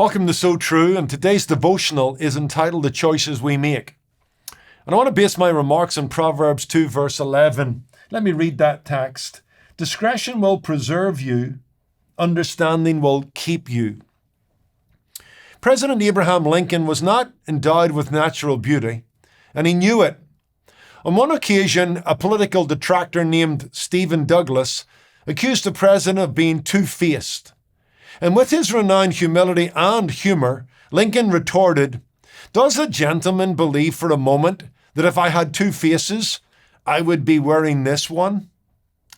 Welcome to So True, and today's devotional is entitled The Choices We Make. And I want to base my remarks on Proverbs 2 verse 11. Let me read that text. Discretion will preserve you, understanding will keep you. President Abraham Lincoln was not endowed with natural beauty, and he knew it. On one occasion, a political detractor named Stephen Douglas accused the president of being two-faced. And with his renowned humility and humor, Lincoln retorted, "Does a gentleman believe for a moment that if I had two faces, I would be wearing this one?"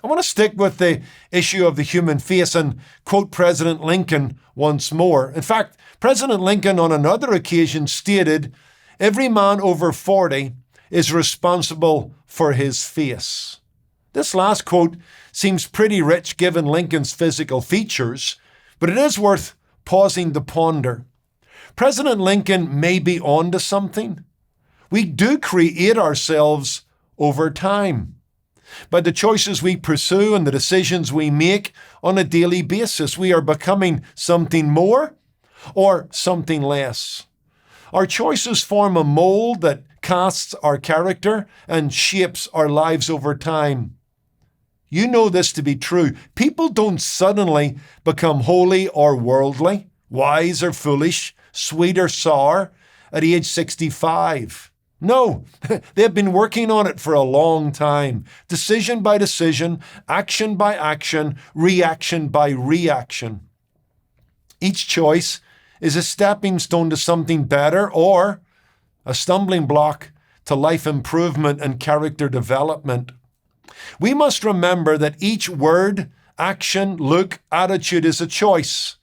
I want to stick with the issue of the human face and quote President Lincoln once more. In fact, President Lincoln on another occasion stated, "Every man over 40 is responsible for his face." This last quote seems pretty rich given Lincoln's physical features, but it is worth pausing to ponder. President Lincoln may be onto something. We do create ourselves over time by the choices we pursue and the decisions we make on a daily basis. We are becoming something more or something less. Our choices form a mold that casts our character and shapes our lives over time. You know this to be true. People don't suddenly become holy or worldly, wise or foolish, sweet or sour at age 65. No, they've been working on it for a long time. Decision by decision, action by action, reaction by reaction. Each choice is a stepping stone to something better or a stumbling block to life improvement and character development. We must remember that each word, action, look, attitude is a choice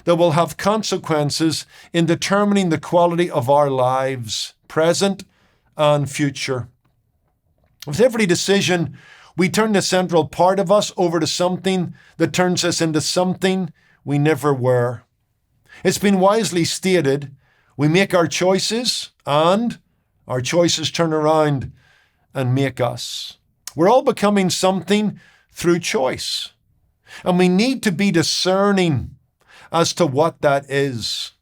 that will have consequences in determining the quality of our lives, present and future. With every decision, we turn the central part of us over to something that turns us into something we never were. It's been wisely stated, we make our choices and our choices turn around and make us. We're all becoming something through choice, and we need to be discerning as to what that is.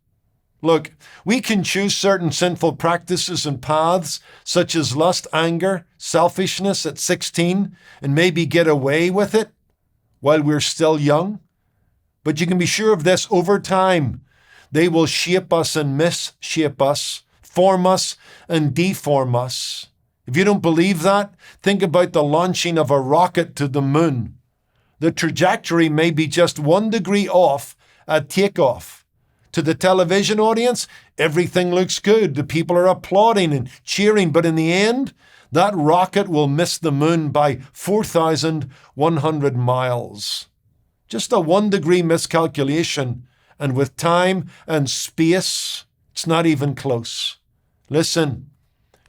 Look, we can choose certain sinful practices and paths, such as lust, anger, selfishness at 16, and maybe get away with it while we're still young. But you can be sure of this, over time, they will shape us and misshape us, form us and deform us. If you don't believe that, think about the launching of a rocket to the moon. The trajectory may be just 1 degree off at takeoff. To the television audience, everything looks good. The people are applauding and cheering, but in the end, that rocket will miss the moon by 4,100 miles. Just a 1 degree miscalculation, and with time and space, it's not even close. Listen,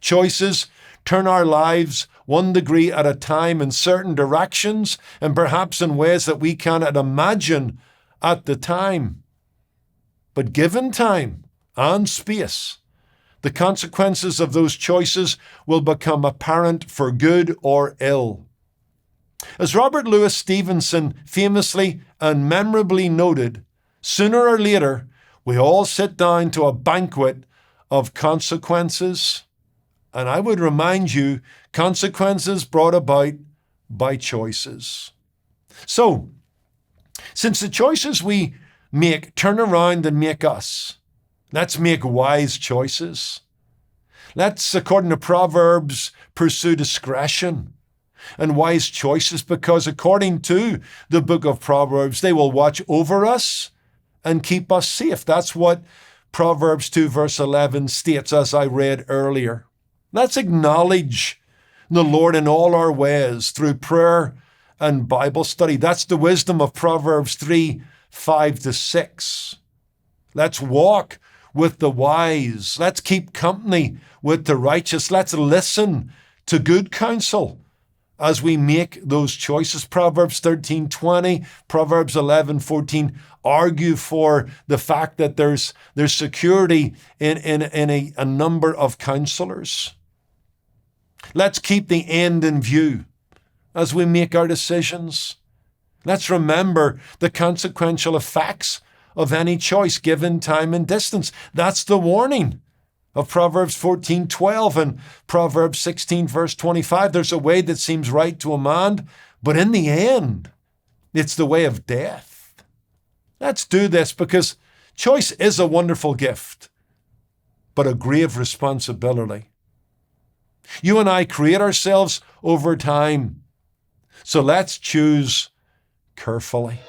choices turn our lives 1 degree at a time in certain directions and perhaps in ways that we cannot imagine at the time. But given time and space, the consequences of those choices will become apparent for good or ill. As Robert Louis Stevenson famously and memorably noted, sooner or later, we all sit down to a banquet of consequences. And I would remind you, consequences brought about by choices. So, since the choices we make turn around and make us, let's make wise choices. Let's, according to Proverbs, pursue discretion and wise choices, because according to the book of Proverbs, they will watch over us and keep us safe. That's what Proverbs 2 verse 11 states, as I read earlier. Let's acknowledge the Lord in all our ways through prayer and Bible study. That's the wisdom of Proverbs 3, 5-6. Let's walk with the wise. Let's keep company with the righteous. Let's listen to good counsel as we make those choices. Proverbs 13:20, Proverbs 11:14 argue for the fact that there's security in a number of counselors. Let's keep the end in view as we make our decisions. Let's remember the consequential effects of any choice given time and distance. That's the warning of Proverbs 14:12 and Proverbs 16, verse 25. There's a way that seems right to a man, but in the end, it's the way of death. Let's do this, because choice is a wonderful gift, but a grave responsibility. You and I create ourselves over time, so let's choose carefully.